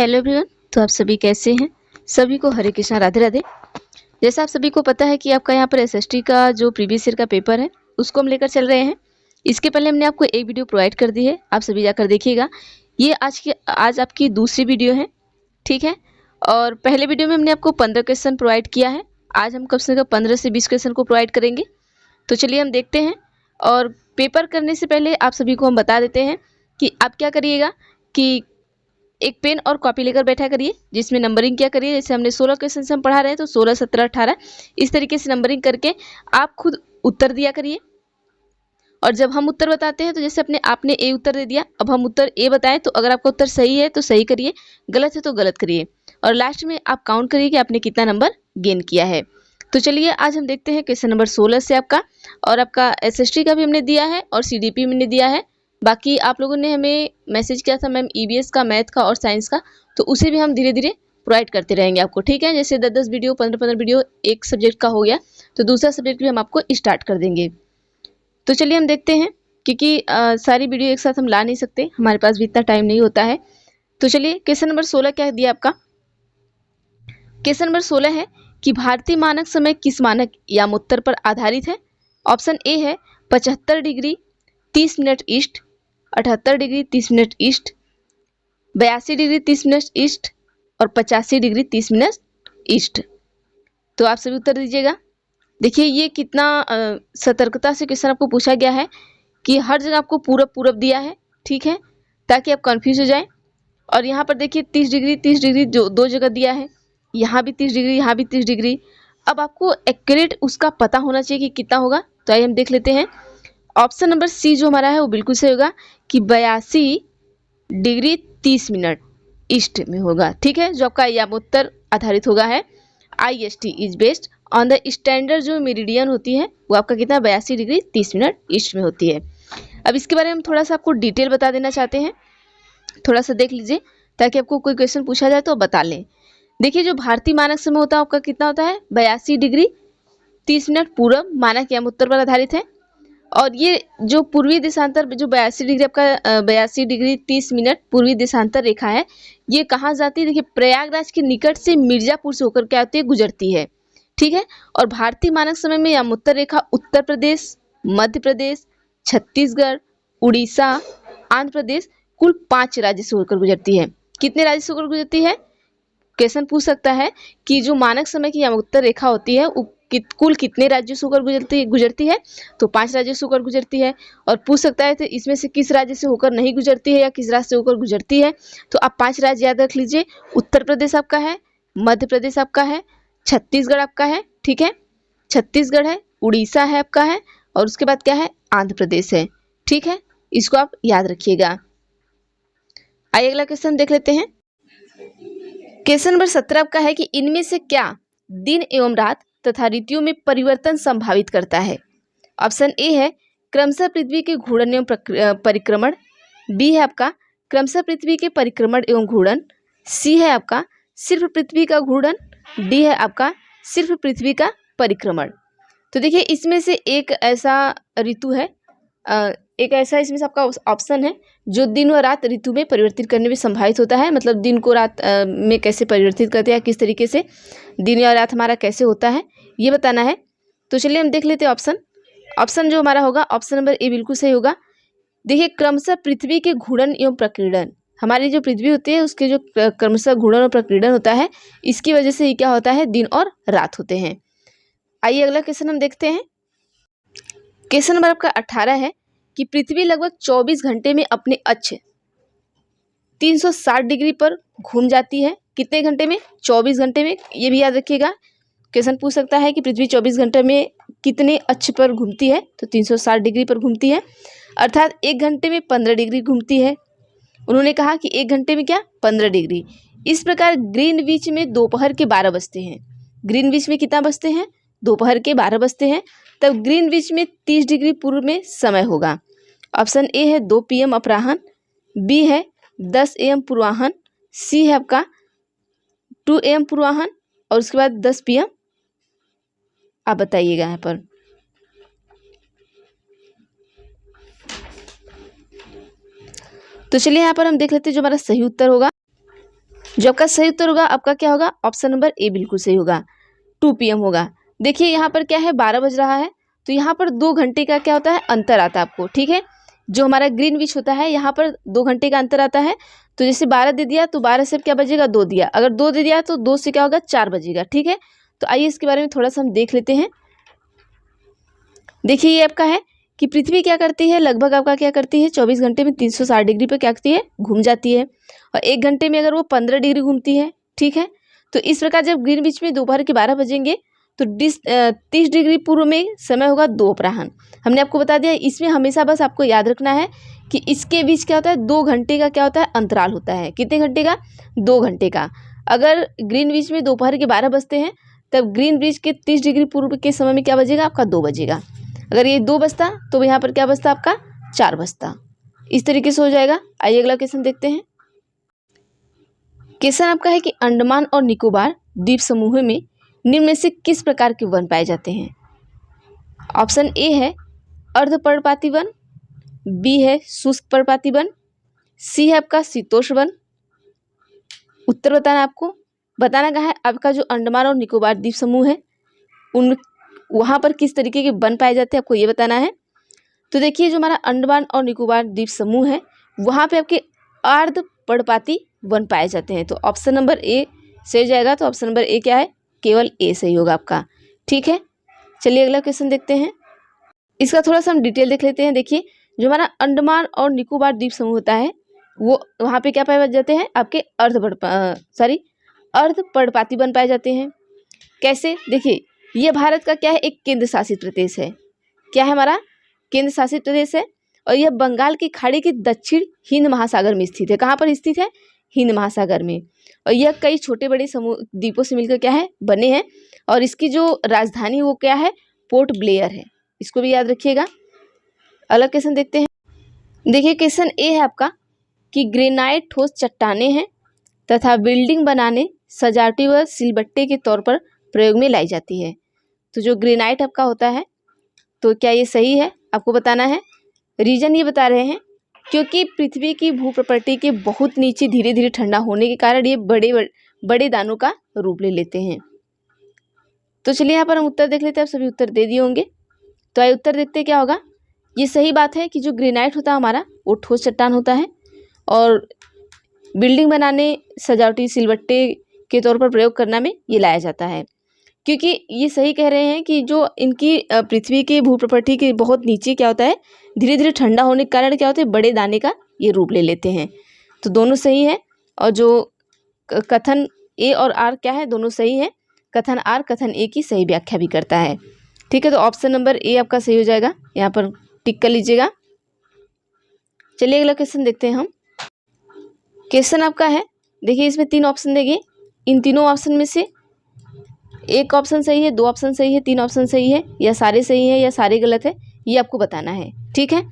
Hello everyone. तो आप सभी कैसे हैं? सभी को हरे कृष्णा, राधे राधे। जैसा आप सभी को पता है कि आपका यहाँ पर एसएसटी का जो प्रीवियस ईयर का पेपर है उसको हम लेकर चल रहे हैं। इसके पहले हमने आपको एक वीडियो प्रोवाइड कर दी है, आप सभी जाकर देखिएगा। ये आज आपकी दूसरी वीडियो है, ठीक है। और पहले वीडियो में हमने आपको 15 क्वेश्चन प्रोवाइड किया है। आज हम कम से कम 15 से 20 क्वेश्चन को प्रोवाइड करेंगे। तो चलिए हम देखते हैं। और पेपर करने से पहले आप सभी को हम बता देते हैं कि आप क्या करिएगा कि एक पेन और कॉपी लेकर बैठा करिए, जिसमें नंबरिंग क्या करिए। जैसे हमने 16 क्वेश्चन से हम पढ़ा रहे हैं तो 16, 17, 18 इस तरीके से नंबरिंग करके आप खुद उत्तर दिया करिए। और जब हम उत्तर बताते हैं तो जैसे आपने ए उत्तर दे दिया, अब हम उत्तर ए बताएं तो अगर आपका उत्तर सही है तो सही करिए, गलत है तो गलत करिए। और लास्ट में आप काउंट करिए कि आपने कितना नंबर गेन किया है। तो चलिए आज हम देखते हैं क्वेश्चन नंबर 16 से आपका। और आपका एसएसटी का भी हमने दिया है और सीडीपी में दिया है। बाकी आप लोगों ने हमें मैसेज किया था मैम ईवीएस का, मैथ का और साइंस का, तो उसे भी हम धीरे धीरे प्रोवाइड करते रहेंगे आपको, ठीक है। जैसे 10-10 वीडियो, 15-15 वीडियो एक सब्जेक्ट का हो गया तो दूसरा सब्जेक्ट भी हम आपको स्टार्ट कर देंगे। तो चलिए हम देखते हैं, क्योंकि सारी वीडियो एक साथ हम ला नहीं सकते, हमारे पास भी इतना टाइम नहीं होता है। तो चलिए क्वेश्चन नंबर 16 क्या दिया आपका। क्वेश्चन नंबर 16 है कि भारतीय मानक समय किस मानक यामोत्तर पर आधारित है। ऑप्शन ए है 75 degree 30 minute east, 78 degree 30 minute east, 82 degree 30 minute east और 85 डिग्री 30 मिनट ईस्ट। तो आप सभी उत्तर दीजिएगा। देखिए ये कितना सतर्कता से क्वेश्चन आपको पूछा गया है कि हर जगह आपको पूरब पूरब दिया है, ठीक है, ताकि आप कंफ्यूज हो जाएं। और यहाँ पर देखिए 30 डिग्री जो दो जगह दिया है, यहाँ भी 30 डिग्री, यहाँ भी 30 डिग्री। अब आपको एक्यूरेट उसका पता होना चाहिए कि कितना होगा। तो आइए हम देख लेते हैं। ऑप्शन नंबर सी जो हमारा है वो बिल्कुल सही होगा कि 82 डिग्री 30 मिनट ईस्ट में होगा, ठीक है। जो आपका यामोत्तर आधारित होगा है। IST is based on the standard जो मेरिडियन होती है वो आपका कितना 82 डिग्री 30 मिनट ईस्ट में होती है। अब इसके बारे में हम थोड़ा सा आपको डिटेल बता देना चाहते हैं, थोड़ा सा देख लीजिए ताकि आपको कोई क्वेश्चन पूछा जाए तो बता लें। देखिए जो भारतीय मानक समय होता है आपका कितना होता है 82 डिग्री 30 मिनट पूर्व मानक यामोत्तर पर आधारित है। और ये जो पूर्वी देशांतर जो 82 डिग्री आपका 82 डिग्री 30 मिनट पूर्वी देशांतर रेखा है, ये कहाँ जाती है। देखिए प्रयागराज के निकट से मिर्जापुर से होकर क्या होती है, गुजरती है, ठीक है। और भारतीय मानक समय में यामोत्तर रेखा उत्तर प्रदेश, मध्य प्रदेश, छत्तीसगढ़, उड़ीसा, आंध्र प्रदेश कुल 5 राज्य से होकर गुजरती है। कितने राज्य से होकर गुजरती है, क्वेश्चन पूछ सकता है कि जो मानक समय की यामोत्तर रेखा होती है वो कुल कितने राज्यों से होकर गुजरती है। तो 5 राज्यों से होकर गुजरती है। और पूछ सकता है तो इसमें से किस राज्य से होकर नहीं गुजरती है या किस राज्य से होकर गुजरती है। तो आप 5 राज्य याद रख लीजिए। उत्तर प्रदेश आपका है, मध्य प्रदेश आपका है, छत्तीसगढ़ आपका है, ठीक है, छत्तीसगढ़ है, उड़ीसा है आपका है, और उसके बाद क्या है, आंध्र प्रदेश है, ठीक है। इसको आप याद रखिएगा। आइए अगला क्वेश्चन देख लेते हैं। क्वेश्चन नंबर 17 आपका है कि इनमें से क्या दिन एवं रात तथा ऋतुओं में परिवर्तन संभावित करता है। ऑप्शन ए है क्रमशः पृथ्वी के घूर्णन एवं परिक्रमण, बी है आपका क्रमशः पृथ्वी के परिक्रमण एवं घूर्णन, सी है आपका सिर्फ पृथ्वी का घूर्णन, डी है आपका सिर्फ पृथ्वी का परिक्रमण। तो देखिए इसमें से एक ऐसा ऋतु है, एक ऐसा इसमें से आपका ऑप्शन है जो दिन व रात ऋतु में परिवर्तित करने में संभावित होता है। मतलब दिन को रात में कैसे परिवर्तित करते हैं, किस तरीके से दिन या रात हमारा कैसे होता है ये बताना है। तो चलिए हम देख लेते हैं ऑप्शन जो हमारा होगा, ऑप्शन नंबर ए बिल्कुल सही होगा। देखिए क्रमशः पृथ्वी के घूर्णन एवं प्रकीर्णन, हमारी जो पृथ्वी होती है उसके जो क्रमशः घूर्णन और प्रकीर्णन होता है, इसकी वजह से ये क्या होता है, दिन और रात होते हैं। आइए अगला क्वेश्चन हम देखते हैं। क्वेश्चन नंबर आपका 18 है कि पृथ्वी लगभग 24 घंटे में अपने अक्ष 360 डिग्री पर घूम जाती है। कितने घंटे में, 24 घंटे में, ये भी याद रखिएगा। क्वेश्चन पूछ सकता है कि पृथ्वी 24 घंटे में कितने अक्ष पर घूमती है, तो 360 डिग्री पर घूमती है, अर्थात 1 घंटे में 15 डिग्री घूमती है। उन्होंने कहा कि 1 घंटे में क्या, 15 डिग्री। इस प्रकार ग्रीनविच में दोपहर के 12 बजते हैं। ग्रीनविच में कितना बजते हैं, दोपहर के 12 बजते हैं। तब ग्रीनविच में 30 डिग्री पूर्व में समय होगा। ऑप्शन ए है 2 PM अपराह्न, बी है 10 AM पूर्वाह्न, सी है आपका 2 AM पूर्वाह्न और उसके बाद 10 PM। आप बताइएगा यहाँ पर। तो चलिए यहाँ पर हम देख लेते हैं जो हमारा सही उत्तर होगा। जो आपका सही उत्तर होगा आपका क्या होगा, ऑप्शन नंबर ए बिल्कुल सही होगा, 2 PM होगा। देखिए यहाँ पर क्या है, 12 बज रहा है, तो यहाँ पर 2 घंटे का क्या होता है, अंतर आता है आपको, ठीक है। जो हमारा ग्रीनविच होता है यहाँ पर 2 घंटे का अंतर आता है। तो जैसे 12 दे दिया तो 12 से क्या बजेगा, 2 दिया, अगर 2 दे दिया तो 2 से क्या होगा, 4 बजेगा, ठीक है। तो आइए इसके बारे में थोड़ा सा हम देख लेते हैं। देखिए ये आपका है कि पृथ्वी क्या करती है, लगभग आपका क्या करती है, 24 घंटे में 360 डिग्री पे क्या करती है, घूम जाती है। और 1 घंटे में अगर वो 15 डिग्री घूमती है, ठीक है। तो इस प्रकार जब ग्रीनविच में दोपहर के 12 बजेंगे तो 30 डिग्री पूर्व में समय होगा 2 अपराह्न। हमने आपको बता दिया, इसमें हमेशा बस आपको याद रखना है कि इसके बीच क्या होता है, 2 घंटे का क्या होता है, अंतराल होता है। कितने घंटे का, 2 घंटे का। अगर ग्रीनविच में दोपहर के 12 बजते हैं तब ग्रीनविच के 30 डिग्री पूर्व के समय में क्या बजेगा, आपका 2 बजेगा। अगर ये 2 बजता तो यहाँ पर क्या बजता, आपका 4 बजता। इस तरीके से हो जाएगा। आइए अगला क्वेश्चन देखते हैं। क्वेश्चन आपका है कि अंडमान और निकोबार द्वीप समूह में निम्न में से किस प्रकार के वन पाए जाते हैं। ऑप्शन ए है अर्धपर्णपाती वन, बी है शुष्क पर्णपाती वन, सी है आपका शीतोष्ण वन। उत्तर बताना आपको, बताना कहाँ है, आपका जो अंडमान और निकोबार द्वीप समूह है उन वहाँ पर किस तरीके के वन पाए जाते हैं, आपको ये बताना है। तो देखिए जो हमारा अंडमान और निकोबार द्वीप समूह है वहाँ पे आपके अर्धपर्णपाती वन पाए जाते हैं। तो ऑप्शन नंबर ए सही जाएगा। तो ऑप्शन नंबर ए क्या है, केवल ए सही होगा आपका, ठीक है। चलिए अगला क्वेश्चन देखते हैं। इसका थोड़ा सा हम डिटेल देख लेते हैं। देखिए जो हमारा अंडमान और निकोबार द्वीप समूह होता है वो वहाँ पे क्या पाए जाते हैं, आपके अर्धपर्णपाती वन पाए जाते हैं। कैसे, देखिए ये भारत का क्या है, एक केंद्र शासित प्रदेश है। क्या है, हमारा केंद्र शासित प्रदेश है। और यह बंगाल की खाड़ी के दक्षिण हिंद महासागर में स्थित है। कहाँ पर स्थित है, हिंद महासागर में। और यह कई छोटे बड़े समूह द्वीपों से मिलकर क्या है, बने हैं। और इसकी जो राजधानी वो क्या है, पोर्ट ब्लेयर है। इसको भी याद रखिएगा। अगला क्वेश्चन देखते हैं। देखिए क्वेश्चन ए है आपका कि ग्रेनाइट ठोस चट्टानें हैं तथा बिल्डिंग बनाने, सजावटी व सिलबट्टे के तौर पर प्रयोग में लाई जाती है। तो जो ग्रेनाइट आपका होता है तो क्या ये सही है, आपको बताना है। रीजन ये बता रहे हैं क्योंकि पृथ्वी की भूप्रकृति के बहुत नीचे धीरे धीरे ठंडा होने के कारण ये बड़े दानों का रूप ले लेते हैं। तो चलिए यहाँ पर हम उत्तर देख लेते हैं। आप सभी उत्तर दे दिए होंगे, तो आइए उत्तर देखते हैं क्या होगा। ये सही बात है कि जो ग्रेनाइट होता है हमारा वो ठोस चट्टान होता है और बिल्डिंग बनाने, सजावटी सिलबट्टे के तौर पर प्रयोग करना में ये लाया जाता है। क्योंकि ये सही कह रहे हैं कि जो इनकी पृथ्वी के भूप्रकृति के बहुत नीचे क्या होता है, धीरे धीरे ठंडा होने के कारण क्या होता है, बड़े दाने का ये रूप ले लेते हैं। तो दोनों सही है। और जो कथन ए और आर क्या है, दोनों सही है। कथन आर कथन ए की सही व्याख्या भी करता है, ठीक है। तो ऑप्शन नंबर ए आपका सही हो जाएगा, यहाँ पर टिक कर लीजिएगा। चलिए अगला क्वेश्चन देखते हैं हम। क्वेश्चन आपका है, देखिए इसमें 3 ऑप्शन देंगे। इन तीनों ऑप्शन में से एक ऑप्शन सही है, 2 ऑप्शन सही है, 3 ऑप्शन सही है, या सारे सही है या सारे गलत है, ये आपको बताना है, ठीक है।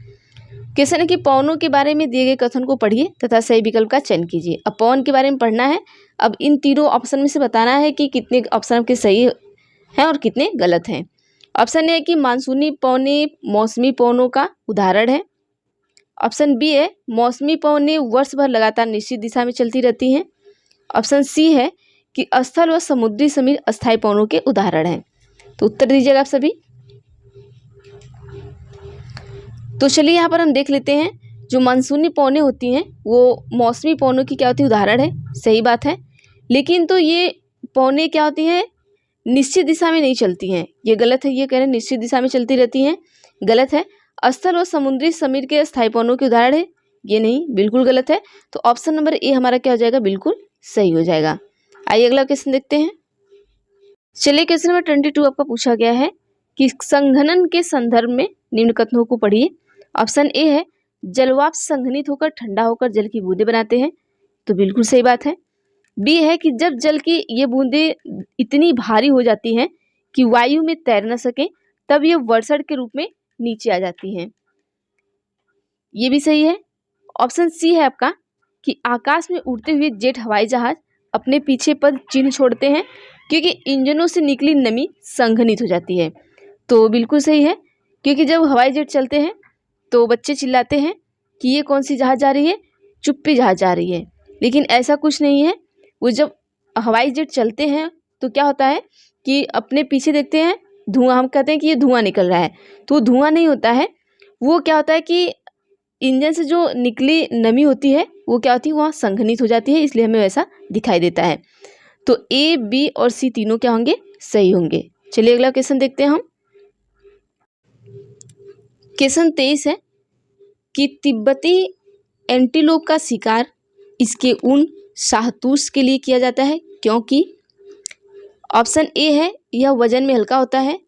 क्वेश्चन है कि पवनों के बारे में दिए गए कथन को पढ़िए तथा सही विकल्प का चयन कीजिए। अब पवन के बारे में पढ़ना है। अब इन तीनों ऑप्शन में से बताना है कि कितने ऑप्शन आपके सही हैं और कितने गलत हैं। ऑप्शन ए है कि मानसूनी पवनें मौसमी पवनों का उदाहरण है। ऑप्शन बी है मौसमी पवनें वर्ष भर लगातार निश्चित दिशा में चलती रहती हैं। ऑप्शन सी है कि स्थल व समुद्री समीर अस्थायी पवनों के उदाहरण हैं। तो उत्तर दीजिएगा आप सभी। तो चलिए यहाँ पर हम देख लेते हैं। जो मानसूनी पवनें होती हैं वो मौसमी पवनों की क्या होती है, उदाहरण है, सही बात है। लेकिन तो ये पवनें क्या होती हैं, निश्चित दिशा में नहीं चलती हैं, ये गलत है। ये कह रहे हैं निश्चित दिशा में चलती रहती हैं, गलत है। स्थल व समुद्री समीर के अस्थायी पवनों के उदाहरण है, ये नहीं, बिल्कुल गलत है। तो ऑप्शन नंबर ए हमारा क्या हो जाएगा, बिल्कुल सही हो जाएगा। आइए अगला क्वेश्चन देखते हैं। चलिए क्वेश्चन नंबर 22 आपका पूछा गया है कि संघनन के संदर्भ में निम्न कथनों को पढ़िए। ऑप्शन ए है जलवाष्प संघनित होकर ठंडा होकर जल की बूंदें बनाते हैं, तो बिल्कुल सही बात है। बी है कि जब जल की ये बूंदें इतनी भारी हो जाती हैं कि वायु में तैर न सके तब ये वर्षण के रूप में नीचे आ जाती हैं, ये भी सही है। ऑप्शन सी है आपका कि आकाश में उड़ते हुए जेट हवाई जहाज अपने पीछे पद चिन्ह छोड़ते हैं क्योंकि इंजनों से निकली नमी संघनित हो जाती है, तो बिल्कुल सही है। क्योंकि जब हवाई जेट चलते हैं तो बच्चे चिल्लाते हैं कि ये कौन सी जहाज जा रही है, चुप्पी जहाज जा रही है, लेकिन ऐसा कुछ नहीं है। वो जब हवाई जेट चलते हैं तो क्या होता है कि अपने पीछे देखते हैं धुआं, हम कहते हैं कि ये धुआं निकल रहा है, तो धुआं नहीं होता है, वो क्या होता है कि इंजन से जो निकली नमी होती है वो क्या होती है, वहाँ संघनित हो जाती है, इसलिए हमें वैसा दिखाई देता है। तो ए, बी और सी तीनों क्या होंगे, सही होंगे। चलिए अगला क्वेश्चन देखते हैं हम। क्वेश्चन 23 है कि तिब्बती एंटीलोप का शिकार इसके ऊन शाहतूश के लिए किया जाता है क्योंकि ऑप्शन ए है यह वजन में हल्का होता है,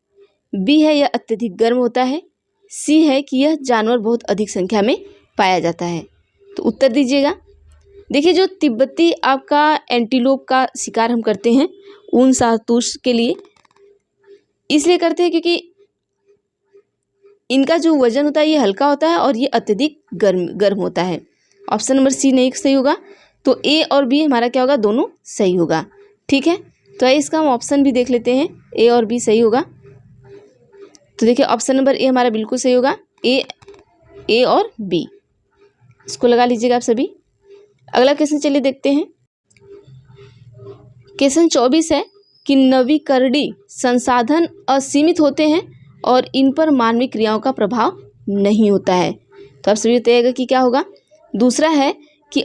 बी है यह अत्यधिक गर्म होता है, सी है कि यह जानवर बहुत अधिक संख्या में पाया जाता है। तो उत्तर दीजिएगा। देखिए जो तिब्बती आपका एंटीलोप का शिकार हम करते हैं ऊन शाहतूश के लिए इसलिए करते हैं क्योंकि इनका जो वजन होता है ये हल्का होता है और ये अत्यधिक गर्म होता है। ऑप्शन नंबर सी नहीं सही होगा, तो ए और बी हमारा क्या होगा, दोनों सही होगा। ठीक है, तो इसका हम ऑप्शन भी देख लेते हैं, ए और बी सही होगा। तो देखिए ऑप्शन नंबर ए हमारा बिल्कुल सही होगा, ए और बी, इसको लगा लीजिएगा आप सभी। अगला क्वेश्चन चलिए देखते हैं। क्वेश्चन 24 है कि नवीकरणीय संसाधन असीमित होते हैं और इन पर मानवीय क्रियाओं का प्रभाव नहीं होता है। तो आप सभी बताइएगा कि क्या होगा। दूसरा है कि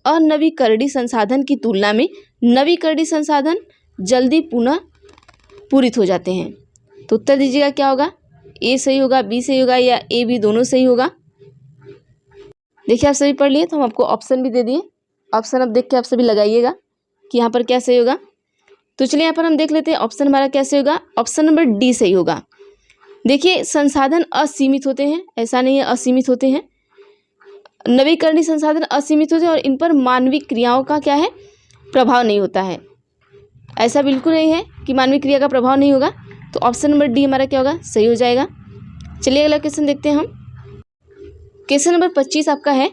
अनवीकरणीय संसाधन की तुलना में नवीकरणीय संसाधन जल्दी पुनः पूरित हो जाते हैं। तो उत्तर दीजिएगा क्या होगा, ए सही होगा, बी सही होगा या ए बी दोनों सही होगा। देखिए आप सभी पढ़ लिए, तो हम आपको ऑप्शन भी दे दिए, ऑप्शन अब देख के आप सभी लगाइएगा कि यहाँ पर क्या सही होगा। तो चलिए यहाँ पर हम देख लेते हैं ऑप्शन हमारा क्या सही होगा। ऑप्शन नंबर डी सही होगा। देखिए संसाधन असीमित होते हैं, ऐसा नहीं है असीमित होते हैं, नवीकरणीय संसाधन असीमित होते हैं और इन पर मानवीय क्रियाओं का क्या है, प्रभाव नहीं होता है। ऐसा बिल्कुल नहीं है कि मानवीय क्रिया का प्रभाव नहीं होगा, तो ऑप्शन नंबर डी हमारा क्या होगा, सही हो जाएगा। चलिए अगला क्वेश्चन देखते हैं हम। क्वेश्चन नंबर 25 आपका है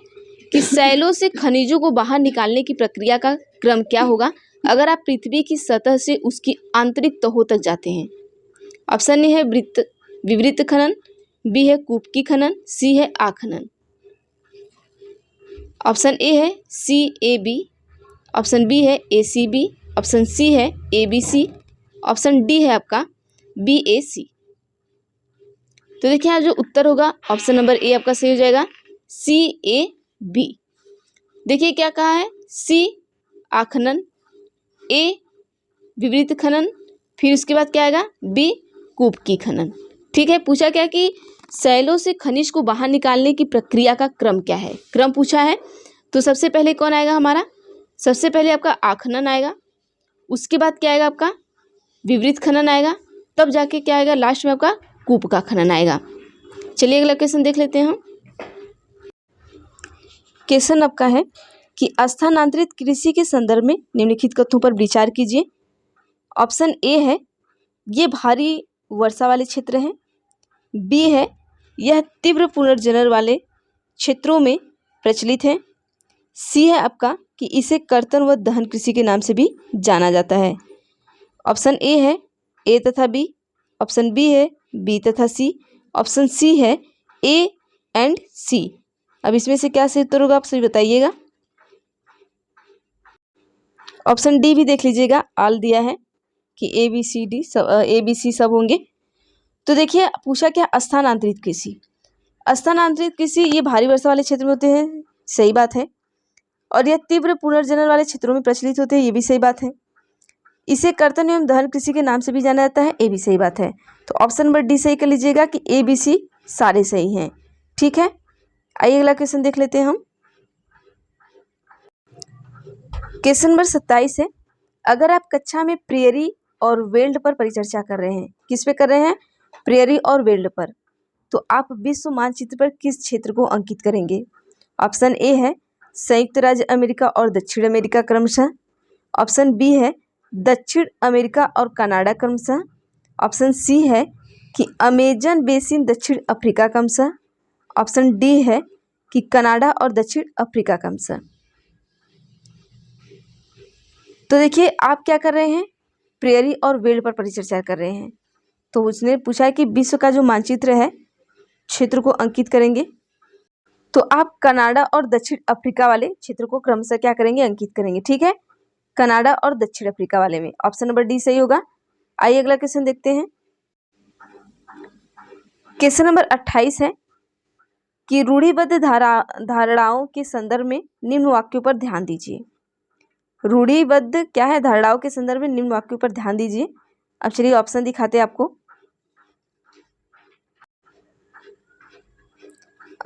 कि सैलों से खनिजों को बाहर निकालने की प्रक्रिया का क्रम क्या होगा अगर आप पृथ्वी की सतह से उसकी आंतरिक तहों तक जाते हैं। ऑप्शन ए है विवृत खनन, बी है कूपकी खनन, सी है आखनन। ऑप्शन ए है C A B, option B है A C B, option C है A B C, option D है आपका बी ए सी। तो देखिए यहाँ जो उत्तर होगा ऑप्शन नंबर ए आपका सही हो जाएगा, सी ए बी। देखिए क्या कहा है, सी आखनन, ए विवृत खनन, फिर उसके बाद क्या आएगा, बी कूपकी खनन। ठीक है, पूछा क्या कि सैलों से खनिज को बाहर निकालने की प्रक्रिया का क्रम क्या है, क्रम पूछा है। तो सबसे पहले कौन आएगा हमारा, सबसे पहले आपका आखनन आएगा, उसके बाद क्या आएगा आपका विवृत खनन आएगा, तब जाके क्या आएगा लास्ट में आपका कूप का खनन आएगा। चलिए अगला क्वेश्चन देख लेते हैं हम। क्वेश्चन आपका है कि स्थानांतरित कृषि के संदर्भ में निम्नलिखित कथनों पर विचार कीजिए। ऑप्शन ए है ये भारी वर्षा वाले क्षेत्र हैं, बी है यह तीव्र पुनर्जनन वाले क्षेत्रों में प्रचलित है, सी है आपका कि इसे कर्तन व दहन कृषि के नाम से भी जाना जाता है। ऑप्शन ए है ए तथा बी, ऑप्शन बी है बी तथा सी, ऑप्शन सी है ए एंड सी। अब इसमें से क्या सही उत्तर होगा आप सभी बताइएगा। ऑप्शन डी भी देख लीजिएगा, ऑल दिया है कि ए बी सी डी सब ए बी सी सब होंगे। तो देखिए पूछा क्या, स्थानांतरित कृषि, स्थानांतरित कृषि ये भारी वर्षा वाले क्षेत्र में होते हैं, सही बात है, और यह तीव्र पुनर्जनन वाले क्षेत्रों में प्रचलित होते हैं, ये भी सही बात है। इसे कर्तन एवं दहन कृषि के नाम से भी जाना जाता है, ये भी सही बात है। तो ऑप्शन नंबर डी सही कर लीजिएगा कि ए बी सी सारे सही हैं। ठीक है, आइए अगला क्वेश्चन देख लेते हैं हम। क्वेश्चन नंबर 27 है, अगर आप कक्षा में प्रेयरी और वेल्ड पर परिचर्चा कर रहे हैं, किस पे कर रहे हैं, प्रेयरी और वेल्ड पर, तो आप विश्व मानचित्र पर किस क्षेत्र को अंकित करेंगे। ऑप्शन ए है संयुक्त राज्य अमेरिका और दक्षिण अमेरिका क्रमशः, ऑप्शन बी है दक्षिण अमेरिका और कनाडा क्रमशः, ऑप्शन सी है कि अमेजन बेसिन दक्षिण अफ्रीका क्रमशः, ऑप्शन डी है कि कनाडा और दक्षिण अफ्रीका क्रमशः। तो देखिए आप क्या कर रहे हैं, प्रेयरी और वेल्ड पर परिचर्चा कर रहे हैं। तो उसने पूछा है कि विश्व का जो मानचित्र है क्षेत्र को अंकित करेंगे। तो आप कनाडा और दक्षिण अफ्रीका वाले क्षेत्र को क्रमशः क्या करेंगे, अंकित करेंगे। ठीक है, कनाडा और दक्षिण अफ्रीका वाले में ऑप्शन नंबर डी सही होगा। आइए अगला क्वेश्चन देखते हैं। क्वेश्चन नंबर 28 है कि रूढ़िबद्ध धारणाओं के संदर्भ में निम्न वाक्यों पर ध्यान दीजिए। रूढ़िबद्ध क्या है, धारणाओं के संदर्भ में निम्न वाक्यों पर ध्यान दीजिए। अब चलिए ऑप्शन दिखाते हैं आपको।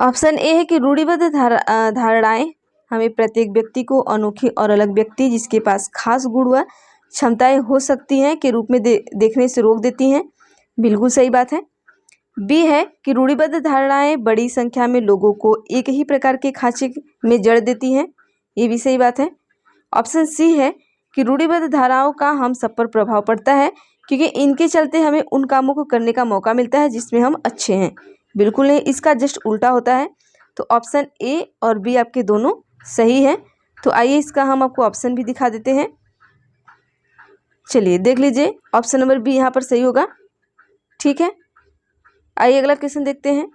ऑप्शन ए है कि रूढ़िबद्ध धारणाएं हमें प्रत्येक व्यक्ति को अनोखे और अलग व्यक्ति जिसके पास खास गुण व क्षमताएं हो सकती हैं के रूप में देखने से रोक देती हैं। बिल्कुल सही बात है। बी है कि रूढ़िबद्ध धारणाएं बड़ी संख्या में लोगों को एक ही प्रकार के खांचे में जड़ देती हैं। ये भी सही बात है। ऑप्शन सी है कि रूढ़िबद्ध धाराओं का हम सब पर प्रभाव पड़ता है क्योंकि इनके चलते हमें उन कामों को करने का मौका मिलता है जिसमें हम अच्छे हैं। बिल्कुल नहीं, इसका जस्ट उल्टा होता है। तो ऑप्शन ए और बी आपके दोनों सही है। तो आइए इसका हम आपको ऑप्शन भी दिखा देते हैं। चलिए देख लीजिए, ऑप्शन नंबर बी यहाँ पर सही होगा। ठीक है, आइए अगला क्वेश्चन देखते हैं।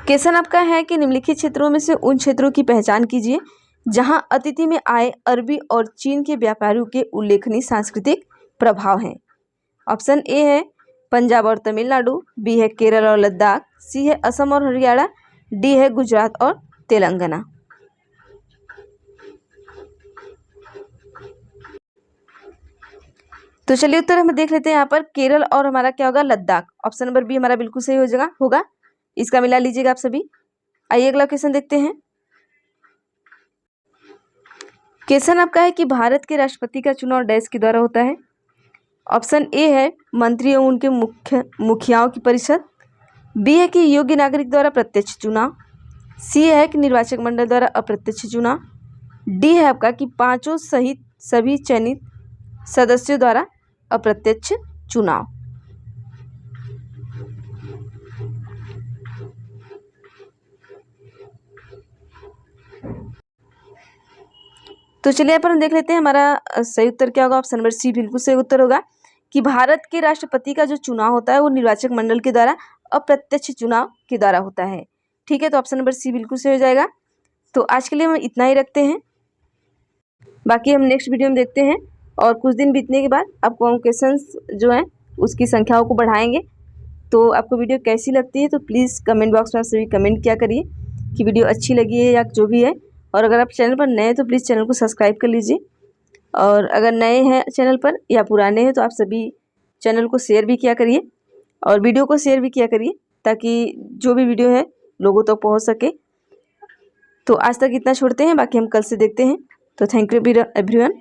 क्वेश्चन आपका है कि निम्नलिखित क्षेत्रों में से उन क्षेत्रों की पहचान कीजिए जहां अतिथि में आए अरबी और चीन के व्यापारियों के उल्लेखनीय सांस्कृतिक प्रभाव हैं। ऑप्शन ए है पंजाब और तमिलनाडु, बी है केरल और लद्दाख, सी है असम और हरियाणा, डी है गुजरात और तेलंगाना। तो चलिए उत्तर हम देख लेते हैं। यहाँ पर केरल और हमारा क्या होगा, लद्दाख। ऑप्शन नंबर बी हमारा बिल्कुल सही हो जाएगा, होगा। इसका मिला लीजिएगा आप सभी। आइए अगला क्वेश्चन देखते हैं। क्वेश्चन आपका है कि भारत के राष्ट्रपति का चुनाव डैश के द्वारा होता है। ऑप्शन ए है मंत्री एवं उनके मुखियाओं की परिषद, बी है कि योग्य नागरिक द्वारा प्रत्यक्ष चुनाव, सी है कि निर्वाचक मंडल द्वारा अप्रत्यक्ष चुनाव, डी है आपका कि पांचों सहित सभी चयनित सदस्यों द्वारा अप्रत्यक्ष चुनाव। तो चलिए यहाँ पर हम देख लेते हैं हमारा सही उत्तर क्या होगा। ऑप्शन नंबर सी बिल्कुल सही उत्तर होगा कि भारत के राष्ट्रपति का जो चुनाव होता है वो निर्वाचक मंडल के द्वारा अप्रत्यक्ष चुनाव के द्वारा होता है। ठीक है, तो ऑप्शन नंबर सी बिल्कुल सही हो जाएगा। तो आज के लिए हम इतना ही रखते हैं, बाकी हम नेक्स्ट वीडियो में देखते हैं। और कुछ दिन बीतने के बाद आपको हम क्वेश्चंस जो हैं उसकी संख्याओं को बढ़ाएंगे। तो आपको वीडियो कैसी लगती है तो प्लीज़ कमेंट बॉक्स में आप सभी कमेंट किया करिए कि वीडियो अच्छी लगी है या जो भी है। और अगर आप चैनल पर नए हैं तो प्लीज़ चैनल को सब्सक्राइब कर लीजिए। और अगर नए हैं चैनल पर या पुराने हैं तो आप सभी चैनल को शेयर भी किया करिए और वीडियो को शेयर भी किया करिए ताकि जो भी वीडियो है लोगों तक पहुंच सके। तो आज तक इतना छोड़ते हैं, बाकी हम कल से देखते हैं। तो थैंक यू एवरीवन।